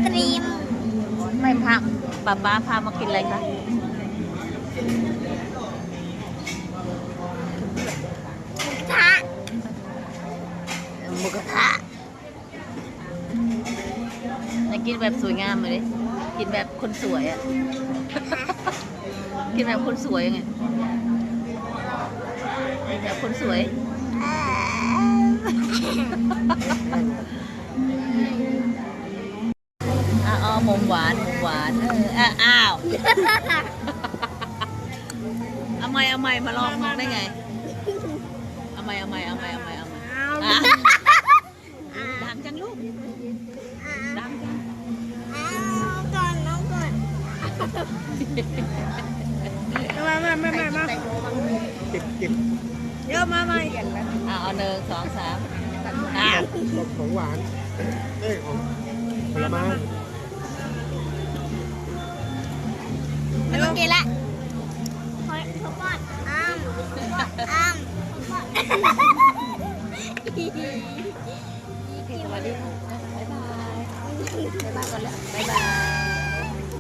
กรีมไม่พาป้าพามากินอะไรคะหมูกระทะจะกินแบบสวยงามเลยกินแบบคนสวยอ่ะ กินแบบคนสวยไงกินแบบคนสวยอ๋อหมหวานอ้าวเอาใหม่มาลองได้ไงเอาใหม่ดังจังลูกดังจังก่อนน้องก่อนมาจิบเยอะมาใหม่ เอา1 2 3ของหวานของผลไม้ไม่ต้องกินละพอป้อนอ้ามสวัสดีบ๊ายบายก่อนแล้วบ๊ายบาย